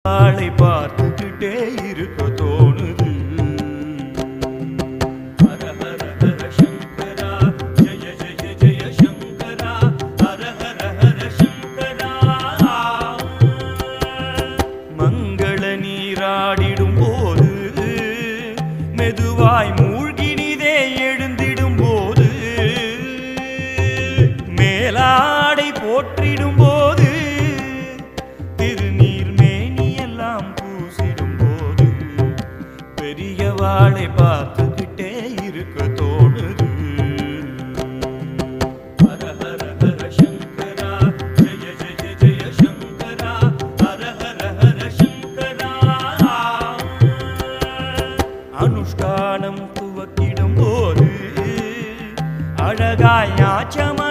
ஆளை பார்த்துக்கிட்டே இருக்க தோணுது. ஹர ஹர ஹர சங்கரா ஜய ஜய ஜய சங்கரா ஹர ஹர ஹர சங்கரா. மங்கள நீராடிடும் போது மெதுவாய் மூழ்கினிதே எழுந்திடும் போது மேலாடை போற்றிடும் போது திருநீர் மேனியெல்லாம் பூசிடும் போது பெரியவாளை பார்த்துக்கிட்டே இருக்க தோணுது. ஹர ஹர ஹர சங்கரா ஜய ஜய ஜய சங்கரா ஹர ஹர ஹர சங்கரா. அனுஷ்டானம் துவக்கிடும் போது அழகாய் நாச்சமா